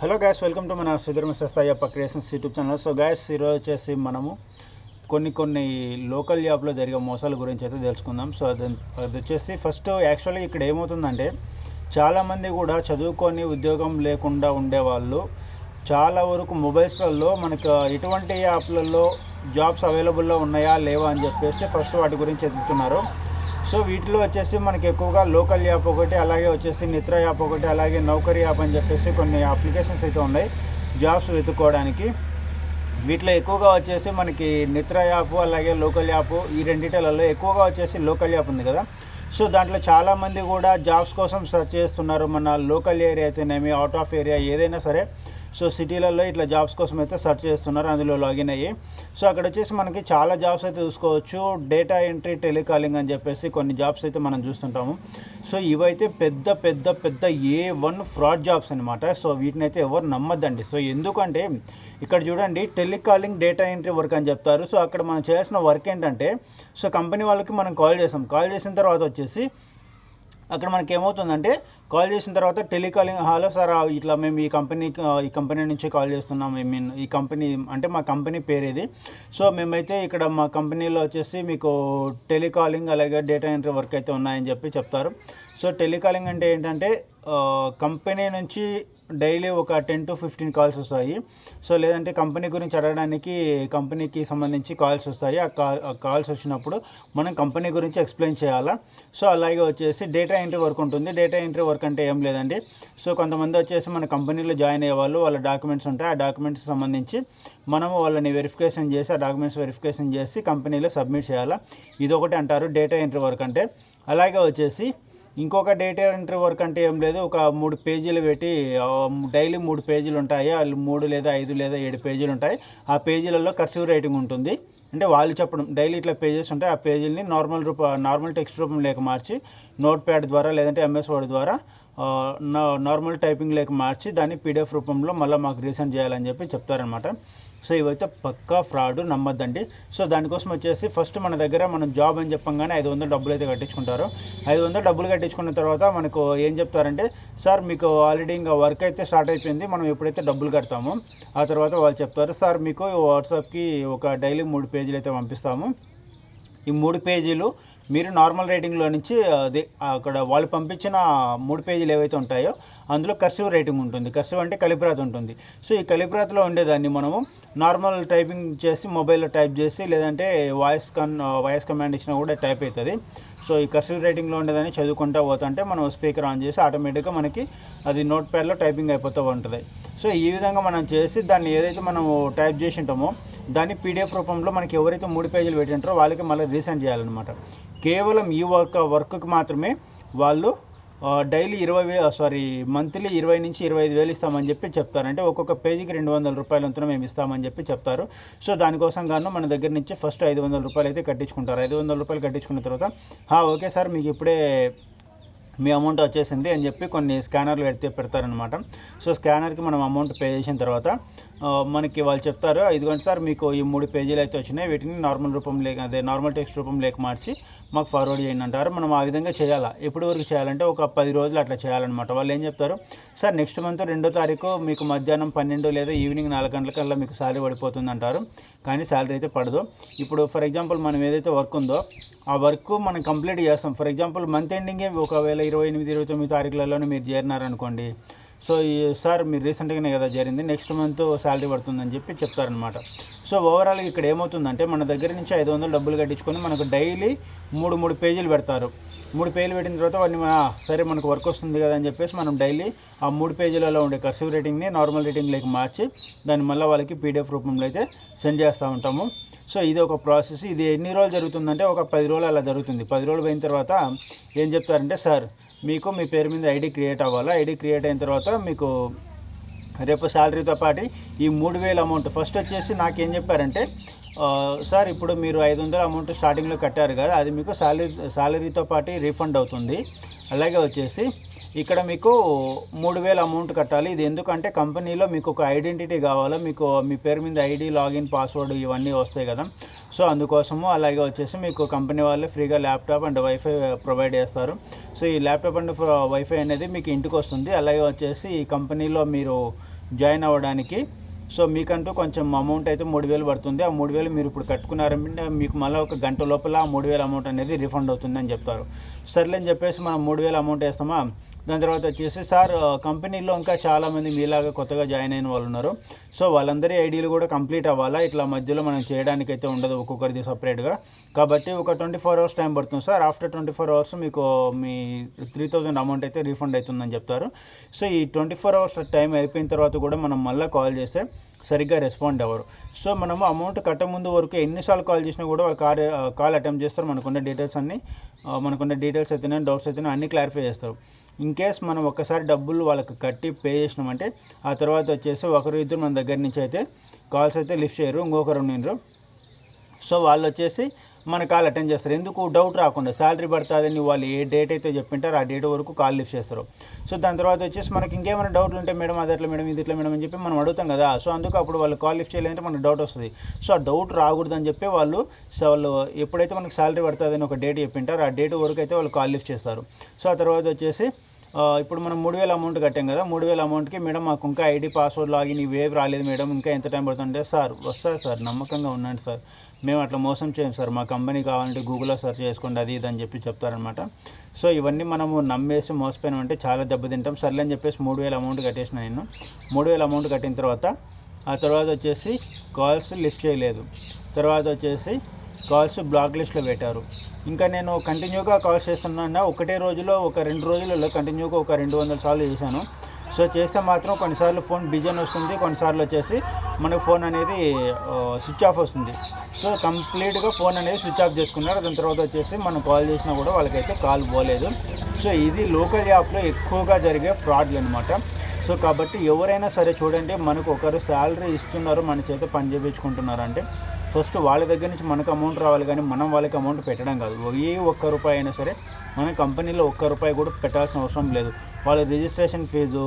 Hello guys, welcome to మన Sridharma Sastayappa creations YouTube channel. So guys, ఈరోజు వచ్చేసి మనము కొన్ని లోకల్ జాబ్లో జరిగే మోసాల గురించి అయితే తెలుసుకుందాం. సో అది వచ్చేసి ఫస్ట్ యాక్చువల్లీ ఇక్కడ ఏమవుతుందంటే, చాలామంది కూడా చదువుకొని ఉద్యోగం లేకుండా ఉండేవాళ్ళు చాలా వరకు మొబైల్స్లలో మనకు ఎటువంటి యాప్లలో జాబ్స్ అవైలబుల్లో ఉన్నాయా లేవా అని చెప్పేసి ఫస్ట్ వాటి గురించి ఎదుగుతున్నారు. సో వీటిలో వచ్చేసి మనకి ఎక్కువగా లోకల్ యాప్ ఒకటి, అలాగే వచ్చేసి నిత్ర యాప్ ఒకటి, అలాగే నౌకరీ యాప్ అని చెప్పేసి కొన్ని అప్లికేషన్స్ అయితే ఉన్నాయి జాబ్స్ వెతుక్కోవడానికి. వీటిలో ఎక్కువగా వచ్చేసి మనకి నిత్ర యాప్ అలాగే లోకల్ యాప్, ఈ రెండిటిలలో ఎక్కువగా వచ్చేసి లోకల్ యాప్ ఉంది కదా. సో దాంట్లో చాలామంది కూడా జాబ్స్ కోసం సెర్చ్ చేస్తున్నారు. మన లోకల్ ఏరియా అయితేనేమి, అవుట్ ఆఫ్ ఏరియా ఏదైనా సరే, సో సిటీలలో ఇట్లా జాబ్స్ కోసం అయితే సెర్చ్ చేస్తున్నారు, అందులో లాగిన్ అయ్యి. సో అక్కడ వచ్చేసి మనకి చాలా జాబ్స్ అయితే చూసుకోవచ్చు. డేటా ఎంట్రీ, టెలికాలింగ్ అని చెప్పేసి కొన్ని జాబ్స్ అయితే మనం చూస్తుంటాము. సో ఇవైతే పెద్ద పెద్ద పెద్ద A1 ఫ్రాడ్ జాబ్స్ అనమాట. సో వీటిని అయితే ఎవరు నమ్మద్దండి. సో ఎందుకంటే ఇక్కడ చూడండి, టెలికాలింగ్, డేటా ఎంట్రీ వర్క్ అని చెప్తారు. సో అక్కడ మనం చేయాల్సిన వర్క్ ఏంటంటే, సో కంపెనీ వాళ్ళకి మనం కాల్ చేసిన తర్వాత వచ్చేసి అక్కడ మనకి ఏమవుతుందంటే, కాల్ చేసిన తర్వాత టెలికాలింగ్, హలో సార్ ఇట్లా మేము ఈ కంపెనీ నుంచి కాల్ చేస్తున్నాం, ఈ కంపెనీ అంటే మా కంపెనీ పేరు ఇది. సో మేమైతే ఇక్కడ మా కంపెనీలో వచ్చేసి మీకు టెలికాలింగ్ అలాగే డేటా ఎంట్రీ వర్క్ అయితే ఉన్నాయని చెప్పి చెప్తారు. సో టెలికాలింగ్ అంటే ఏంటంటే, కంపెనీ నుంచి డైలీ ఒక 10 to 15 కాల్స్ వస్తాయి. సో లేదంటే కంపెనీ గురించి అడగడానికి కంపెనీకి సంబంధించి కాల్స్ వస్తాయి. ఆ కాల్స్ వచ్చినప్పుడు మనం కంపెనీ గురించి ఎక్స్ప్లెయిన్ చేయాలా. సో అలాగే వచ్చేసి డేటా ఎంట్రీ వర్క్ ఉంటుంది. డేటా ఎంట్రీ వర్క్ అంటే ఏం లేదండి, సో కొంతమంది వచ్చేసి మన కంపెనీలో జాయిన్ అయ్యే వాళ్ళు, వాళ్ళ డాక్యుమెంట్స్ ఉంటాయి. ఆ డాక్యుమెంట్స్ సంబంధించి మనము వాళ్ళని వెరిఫికేషన్ చేసి, ఆ డాక్యుమెంట్స్ వెరిఫికేషన్ చేసి కంపెనీలో సబ్మిట్ చేయాలా. ఇదొకటి అంటారు డేటా ఎంట్రీ వర్క్ అంటే. అలాగే వచ్చేసి ఇంకొక డేటా ఎంట్రీ వర్క్ అంటే ఏం లేదు, ఒక 3 పేజీలు పెట్టి డైలీ 3 పేజీలు ఉంటాయి. వాళ్ళు 3 లేదా 5 లేదా 7 పేజీలు ఉంటాయి. ఆ పేజీలలో కర్సివ్ రైటింగ్ ఉంటుంది. అంటే వాళ్ళు చెప్పడం, డైలీ ఇట్లా పేజెస్ ఉంటాయి. ఆ పేజీలని నార్మల్ టెక్స్ట్ రూపంలోకి మార్చి, నోట్ ప్యాడ్ ద్వారా లేదంటే MS వర్డ్ ద్వారా నార్మల్ టైపింగ్ లేక మార్చి దాన్ని PDF రూపంలో మళ్ళీ మాకు రీసెండ్ చేయాలని చెప్పి చెప్తారనమాట. సో ఇవైతే పక్కా ఫ్రాడ్, నమ్మద్దండి. సో దానికోసం వచ్చేసి ఫస్ట్ మన దగ్గర మనం జాబ్ అని చెప్పంగానే 500 డబ్బులు అయితే కట్టించుకుంటారు. 500 డబ్బులు కట్టించుకున్న తర్వాత మనకు ఏం చెప్తారంటే, సార్ మీకు ఆల్రెడీ ఇంకా వర్క్ అయితే స్టార్ట్ అయిపోయింది, మనం ఎప్పుడైతే డబ్బులు కడతామో ఆ తర్వాత వాళ్ళు చెప్తారు, సార్ మీకు వాట్సాప్కి ఒక డైలీ 3 పేజీలు అయితే పంపిస్తాము. ఈ 3 పేజీలు మీరు నార్మల్ రైటింగ్లో నుంచి అదే అక్కడ వాళ్ళు పంపించిన 3 పేజీలు ఏవైతే ఉంటాయో అందులో కర్సివ్ రైటింగ్ ఉంటుంది. కర్సివ్ అంటే కలిపిరాత ఉంటుంది. సో ఈ కలిపిరాతలో ఉండేదాన్ని మనము నార్మల్ టైపింగ్ చేసి మొబైల్లో టైప్ చేసి, లేదంటే వాయిస్ కమాండ్ ఇచ్చినా కూడా టైప్ అవుతుంది. సో ఈ కర్సివ్ రైటింగ్లో ఉండేదాన్ని చదువుకుంటూ పోతుంటే మనం స్పీకర్ ఆన్ చేసి ఆటోమేటిక్గా మనకి అది నోట్ ప్యాడ్లో టైపింగ్ అయిపోతూ ఉంటుంది. సో ఈ విధంగా మనం చేసి దాన్ని ఏదైతే మనము టైప్ చేసి ఉంటామో దాన్ని PDF రూపంలో మనకి ఎవరైతే 3 పేజీలు పెట్టింటారో వాళ్ళకి మళ్ళీ రీసెండ్ చేయాలన్నమాట. కేవలం ఈ వర్క్కి మాత్రమే వాళ్ళు డైలీ మంత్లీ 20 నుంచి 25,000 ఇస్తామని చెప్పి చెప్తారు. అంటే ఒక్కొక్క పేజీకి 200 రూపాయలంతా మేము ఇస్తామని చెప్పి చెప్తారు. సో దానికోసం గాను మన దగ్గర నుంచి ఫస్ట్ 500 రూపాయలు అయితే కట్టించుకుంటారు. 500 రూపాయలు కట్టించుకున్న తర్వాత ఓకే సార్ మీకు ఇప్పుడే మీ అమౌంట్ వచ్చేసింది అని చెప్పి కొన్ని స్కానర్లు పెడతారనమాట. సో స్కానర్కి మనం అమౌంట్ పే చేసిన తర్వాత మనకి వాళ్ళు చెప్తారు, ఇదిగోండి సార్ మీకు ఈ 3 పేజీలు అయితే వచ్చినాయి, వీటిని నార్మల్ టెక్స్ట్ రూపం లేక మార్చి మాకు ఫార్వర్డ్ చేయండి అంటారు. మనం ఆ విధంగా చేయాలా. ఎప్పటి వరకు చేయాలంటే ఒక 10 రోజులు అట్లా చేయాలన్నమాట. వాళ్ళు ఏం చెప్తారు, సార్ నెక్స్ట్ మంత్ 2వ తారీఖు మీకు మధ్యాహ్నం 12 లేదా ఈవినింగ్ 4 గంటలకల్లా మీకు శాలరీ పడిపోతుంది అంటారు. కానీ శాలరీ అయితే పడదు. ఇప్పుడు ఫర్ ఎగ్జాంపుల్ మనం ఏదైతే వర్క్ ఉందో ఆ వర్క్ మనం కంప్లీట్ చేస్తాం. ఫర్ ఎగ్జాంపుల్ మంత్ ఎండింగే ఒకవేళ 28, 29 తారీఖులలోనే మీరు చేరినారనుకోండి, సో సార్ మీరు రీసెంట్గానే కదా చేరింది, నెక్స్ట్ మంత్ శాలరీ పడుతుందని చెప్పి చెప్తారనమాట. సో ఓవరాల్గా ఇక్కడ ఏమవుతుందంటే, మన దగ్గర నుంచి 500 డబ్బులు కట్టించుకొని మనకు డైలీ 3 పేజీలు పెడతారు. 3 పేజీలు పెట్టిన తర్వాత వాడిని సరే మనకు వర్క్ వస్తుంది కదా అని చెప్పేసి మనం డైలీ ఆ 3 పేజీలలో ఉండే కర్సివ్ రేటింగ్ని నార్మల్ రేటింగ్లోకి మార్చి దాన్ని మళ్ళీ వాళ్ళకి PDF రూపంలో అయితే సెండ్ చేస్తూ ఉంటాము. సో ఇది ఒక ప్రాసెస్. ఇది ఎన్ని రోజులు జరుగుతుందంటే ఒక 10 రోజులు అలా జరుగుతుంది. 10 రోజులు అయిన తర్వాత ఏం చెప్తారంటే, సార్ మీకు మీ పేరు మీద ID క్రియేట్ అవ్వాలా. ID క్రియేట్ అయిన తర్వాత మీకు రేపు శాలరీతో పాటు ఈ 3,000 అమౌంట్ ఫస్ట్ వచ్చేసి నాకేం చెప్పారంటే, సార్ ఇప్పుడు మీరు 500 అమౌంట్ స్టార్టింగ్లో కట్టారు కదా, అది మీకు శాలరీతో పాటు రీఫండ్ అవుతుంది. అలాగే వచ్చేసి ఇక్కడ మీకు 3,000 అమౌంట్ కట్టాలి. ఇది ఎందుకంటే కంపెనీలో మీకు ఒక ఐడెంటిటీ కావాలా, మీకు మీ పేరు మీద ID, లాగిన్, పాస్వర్డ్ ఇవన్నీ వస్తాయి కదా. సో అందుకోసము. అలాగే వచ్చేసి మీకు కంపెనీ వాళ్ళు ఫ్రీగా ల్యాప్టాప్ అండ్ వైఫై ప్రొవైడ్ చేస్తారు. సో ఈ ల్యాప్టాప్ అండ్ వైఫై అనేది మీకు ఇంటికి వస్తుంది. అలాగే వచ్చేసి ఈ కంపెనీలో మీరు జాయిన్ అవ్వడానికి సో మీకంటూ కొంచెం అమౌంట్ అయితే 3000 పడుతుంది. ఆ 3000 మీరు ఇప్పుడు కట్టుకున్నారంటే మీకు మళ్ళీ ఒక గంట లోపల 3000 అమౌంట్ అనేది రిఫండ్ అవుతుందని చెప్తారు. సర్లే అని చెప్పేసి మనం 3000 అమౌంట్ వేస్తామా. దాని తర్వాత వచ్చేసి సార్ కంపెనీలో ఇంకా చాలామంది మీలాగా కొత్తగా జాయిన్ అయిన వాళ్ళు ఉన్నారు. సో వాళ్ళందరి ఐడీలు కూడా కంప్లీట్ అవ్వాలా, ఇట్లా మధ్యలో మనం చేయడానికి అయితే ఉండదు ఒక్కొక్కరిది సపరేట్గా. కాబట్టి ఒక 24 అవర్స్ టైం పడుతుంది సార్. ఆఫ్టర్ 24 అవర్స్ మీకు మీ 3000 అమౌంట్ అయితే రీఫండ్ అవుతుందని చెప్తారు. సో ఈ 24 అవర్స్ టైం అయిపోయిన తర్వాత కూడా మనం మళ్ళీ కాల్ చేస్తే సరిగ్గా రెస్పాండ్ అవ్వరు. సో మనము అమౌంట్ కట్టముందు వరకు ఎన్నిసార్లు కాల్ చేసినా కూడా వాళ్ళు కాల్ అటెంప్ట్ చేస్తారు. మనకున్న డీటెయిల్స్ అయితేనే, డౌట్స్ అయితేనే అన్నీ క్లారిఫై చేస్తారు. ఇన్ కేస్ మనం ఒక్కసారి డబ్బులు వాళ్ళకి కట్టి పే చేసినామంటే ఆ తర్వాత వచ్చేసి ఒకరు ఇద్దరు మన దగ్గర నుంచి అయితే కాల్స్ అయితే లిఫ్ట్ చేయరు, ఇంకొకరు ఉన్నారు. సో వాళ్ళు వచ్చేసి మన కాల్ అటెండ్ చేస్తారు. ఎందుకు డౌట్ రాకుండా శాలరీ పడుతుందని వాళ్ళు ఏ డేట్ అయితే చెప్పింటారో ఆ డేట్ వరకు కాల్ లిఫ్ట్ చేస్తారు. సో దాని తర్వాత వచ్చేసి మనకి ఇంకేమైనా డౌట్లు ఉంటే మేడం అది ఎట్లా మేడం, ఇది ఇట్లా మేడం అని చెప్పి మనం అడుగుతాం కదా. సో అందుకు అప్పుడు వాళ్ళు కాల్ లిఫ్ట్ చేయాలంటే మనకు డౌట్ వస్తుంది. సో ఆ డౌట్ రాకూడదని చెప్పి వాళ్ళు ఎప్పుడైతే మనకు శాలరీ పడుతుందని ఒక డేట్ చెప్పింటారో ఆ డేట్ వరకు అయితే వాళ్ళు కాల్ లిఫ్ట్ చేస్తారు. సో ఆ తర్వాత వచ్చేసి ఇప్పుడు మనం 3000 అమౌంట్ కట్టాం కదా. 3000 అమౌంట్కి మేడం మాకు ఇంకా ఐడి పాస్వర్డ్ లాగిన్ ఇవేవి రాలేదు మేడం, ఇంకా ఎంత టైం పడుతుంటే సార్ వస్తారు సార్, నమ్మకంగా ఉన్నాను సార్, మేము అట్లా మోసం చేయం సార్, మా కంపెనీ కావాలంటే గూగుల్లో సెర్చ్ చేసుకోండి అది ఇది అని చెప్పి చెప్తారనమాట. సో ఇవన్నీ మనము నమ్మేసి మోసపోయినామంటే చాలా దెబ్బతింటాం. సర్లే అని చెప్పేసి 3000 అమౌంట్ కట్టేసిన నేను. 3000 అమౌంట్ కట్టిన తర్వాత ఆ తర్వాత వచ్చేసి కాల్స్ లిఫ్ట్ చేయలేదు. తర్వాత వచ్చేసి కాల్స్ బ్లాక్ లిస్ట్లో పెట్టారు. ఇంకా నేను కంటిన్యూగా కాల్స్ చేస్తున్నా. ఒకటే రోజులో ఒక 2 రోజులలో కంటిన్యూగా ఒక 200 సార్లు చేశాను. సో చేస్తే మాత్రం కొన్నిసార్లు ఫోన్ బిజీ అని వస్తుంది, కొన్నిసార్లు వచ్చేసి మనకు ఫోన్ అనేది స్విచ్ ఆఫ్ వస్తుంది. సో కంప్లీట్గా ఫోన్ అనేది స్విచ్ ఆఫ్ చేసుకున్నారు. దాని తర్వాత వచ్చేసి మనం కాల్ చేసినా కూడా వాళ్ళకైతే కాల్ పోలేదు. సో ఇది లోకల్ యాప్లో ఎక్కువగా జరిగే ఫ్రాడ్లు అనమాట. సో కాబట్టి ఎవరైనా సరే చూడండి, మనకు ఒకరు శాలరీ ఇస్తున్నారు, మన చేత పని చేయించుకుంటున్నారు అంటే ఫస్ట్ వాళ్ళ దగ్గర నుంచి మనకు అమౌంట్ రావాలి, కానీ మనం వాళ్ళకి అమౌంట్ పెట్టడం కాదు. ఏ ఒక్క రూపాయి అయినా సరే మన కంపెనీలో ఒక్క రూపాయి కూడా పెట్టాల్సిన అవసరం లేదు. వాళ్ళ registration fee,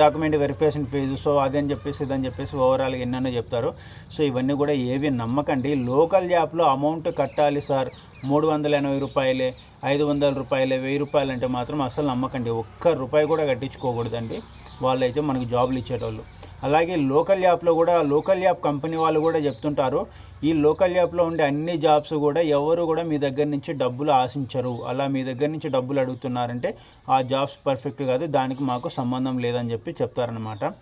document verification fee, so అదని చెప్పేసి ఇదని చెప్పేసి ఓవరాల్గా ఎన్నెన్నో చెప్తారు. సో ఇవన్నీ కూడా ఏవి నమ్మకండి. లోకల్ యాప్లో అమౌంట్ కట్టాలి సార్ 380 రూపాయలే, 500 రూపాయలే, 1000 రూపాయలు అంటే మాత్రం అసలు నమ్మకండి. ఒక్క రూపాయి కూడా కట్టించుకోకూడదండి వాళ్ళైతే మనకు జాబులు ఇచ్చేటోళ్ళు. అలాగే లోకల్ యాప్లో కూడా లోకల్ యాప్ కంపెనీ వాళ్ళు కూడా చెప్తుంటారు, ఈ లోకల్ యాప్లో ఉండే అన్ని జాబ్స్ కూడా ఎవరు కూడా మీ దగ్గర నుంచి డబ్బులు ఆశించరు. అలా మీ దగ్గర నుంచి డబ్బులు అడుగుతున్నారంటే ఆ జాబ్స్ పర్ఫెక్ట్ కాదు, దానికి మాకు సంబంధం లేదని చెప్పి చెప్తారనమాట.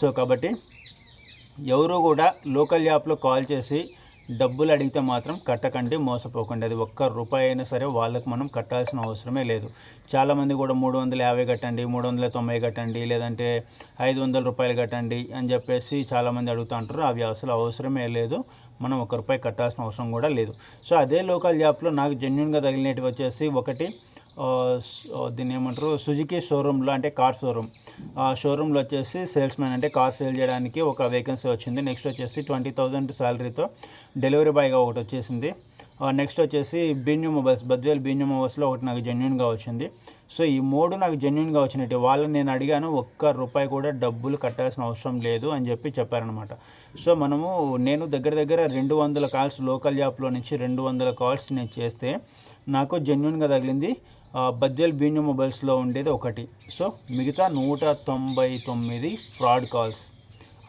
సో కాబట్టి ఎవరు కూడా లోకల్ యాప్లో కాల్ చేసి డబ్బులు అడిగితే మాత్రం కట్టకండి, మోసపోకండి. అది ఒక్క రూపాయి అయినా సరే వాళ్ళకి మనం కట్టాల్సిన అవసరమే లేదు. చాలామంది కూడా 350 కట్టండి, 390 కట్టండి, లేదంటే 500 రూపాయలు కట్టండి అని చెప్పేసి చాలామంది అడుగుతూ ఉంటారు. అవి అసలు అవసరమే లేదు, మనం 1 రూపాయి కట్టాల్సిన అవసరం కూడా లేదు. సో అదే లోకల్ యాప్లో నాకు జెన్యూన్గా తగిలినవి వచ్చేసి ఒకటి దీన్ని ఏమంటారు, సుజుకి షోరూంలో, అంటే కార్ షోరూమ్. ఆ షోరూంలో వచ్చేసి సేల్స్ మ్యాన్ అంటే కార్ సేల్ చేయడానికి ఒక వేకెన్సీ వచ్చింది. నెక్స్ట్ వచ్చేసి 20,000 శాలరీతో డెలివరీ బాయ్గా ఒకటి వచ్చేసింది. నెక్స్ట్ వచ్చేసి బీన్యూ మొబైల్స్, బద్వేల్ బీన్యూ మొబైల్స్లో ఒకటి నాకు జెన్యూన్గా వచ్చింది. సో ఈ 3 నాకు జెన్యూన్గా వచ్చినట్టు. వాళ్ళని నేను అడిగాను, ఒక్క రూపాయి కూడా డబ్బులు కట్టాల్సిన అవసరం లేదు అని చెప్పి చెప్పారనమాట. సో నేను దగ్గర 200 కాల్స్ లోకల్ యాప్లో నుంచి 200 కాల్స్ నేను చేస్తే నాకు జెన్యూన్గా తగిలింది బద్వేల్ బీన్యూ మొబైల్స్లో ఉండేది ఒకటి. సో మిగతా 199 ఫ్రాడ్ కాల్స్,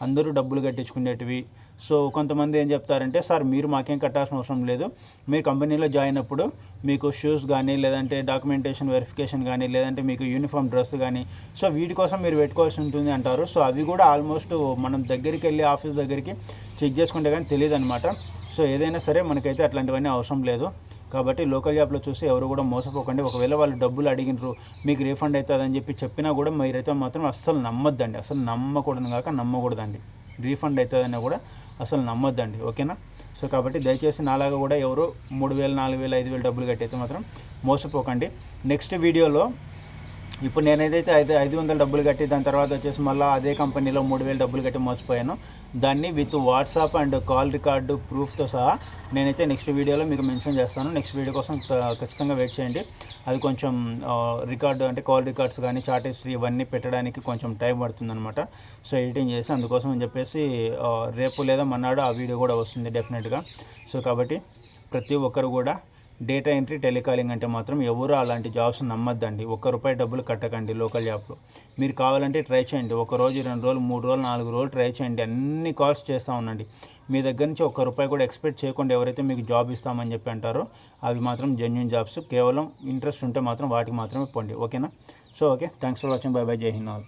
అందరూ డబ్బులు కట్టించుకునేటివి. సో కొంతమంది ఏం చెప్తారంటే, సార్ మీరు మాకేం కట్టాల్సిన అవసరం లేదు, మీ కంపెనీలో జాయిన్ అప్పుడు మీకు షూస్ కానీ, లేదంటే డాక్యుమెంటేషన్ వెరిఫికేషన్ కానీ, లేదంటే మీకు యూనిఫామ్ డ్రెస్ కానీ, సో వీటి కోసం మీరు పెట్టుకోవాల్సి ఉంటుంది అంటారు. సో అవి కూడా ఆల్మోస్ట్ మనం దగ్గరికి వెళ్ళి ఆఫీస్ దగ్గరికి చెక్ చేసుకుంటే కానీ తెలియదు అనమాట. సో ఏదైనా సరే మనకైతే అట్లాంటివన్నీ అవసరం లేదు. కాబట్టి లోకల్ యాప్లో చూసి ఎవరు కూడా మోసపోకండి. ఒకవేళ వాళ్ళు డబ్బులు అడిగినారు, మీకు రీఫండ్ అవుతుందని చెప్పి చెప్పినా కూడా మీరైతే మాత్రం అస్సలు నమ్మొద్దండి. అసలు నమ్మకూడదండి. రీఫండ్ అవుతుందని కూడా అసలు నమ్మొద్దండి, ఓకేనా. సో కాబట్టి దయచేసి నాలాగా కూడా ఎవరు 3000, 4000, 5000 డబ్బులు కట్టయితే మాత్రం మోసపోకండి. నెక్స్ట్ వీడియోలో ఇప్పుడు నేనేదైతే 500 డబ్బులు కట్టి దాని తర్వాత వచ్చేసి మళ్ళీ అదే కంపెనీలో 3000 డబ్బులు కట్టి మోసపోయాను, దాన్ని with WhatsApp and call record ప్రూఫ్తో సహా నేనైతే నెక్స్ట్ వీడియోలో మీకు మెన్షన్ చేస్తాను. నెక్స్ట్ వీడియో కోసం ఖచ్చితంగా వెయిట్ చేయండి. అది కొంచెం రికార్డు అంటే కాల్ రికార్డ్స్ కానీ, చాట్ హిస్టరీ ఇవన్నీ పెట్టడానికి కొంచెం టైం పడుతుందన్నమాట. సో ఎడిటింగ్ చేసి అందుకోసం అని చెప్పేసి రేపు లేదా మన్నాడు ఆ వీడియో కూడా వస్తుంది డెఫినెట్గా. సో కాబట్టి ప్రతి ఒక్కరు కూడా డేటా ఎంట్రీ టెలికాలింగ్ అంటే మాత్రం ఎవరు అలాంటి జాబ్స్ నమ్మద్దండి. ₹1 డబ్బులు కట్టకండి లోకల్ జాబ్లో. మీరు కావాలంటే ట్రై చేయండి. 1 రోజు, 2 రోజులు, 3 రోజులు, 4 రోజులు ట్రై చేయండి. అన్ని కాల్స్ చేస్తూ ఉండండి. మీ దగ్గర నుంచి ₹1 కూడా ఎక్స్పెక్ట్ చేయకుండా ఎవరైతే మీకు జాబ్ ఇస్తామని చెప్పి అంటారో అవి మాత్రం జెన్యూన్ జాబ్స్. కేవలం ఇంట్రెస్ట్ ఉంటే మాత్రం వాటికి మాత్రమే పోండి. ఓకేనా? So okay, thanks for watching. By by. జై హింద్ ఆల్.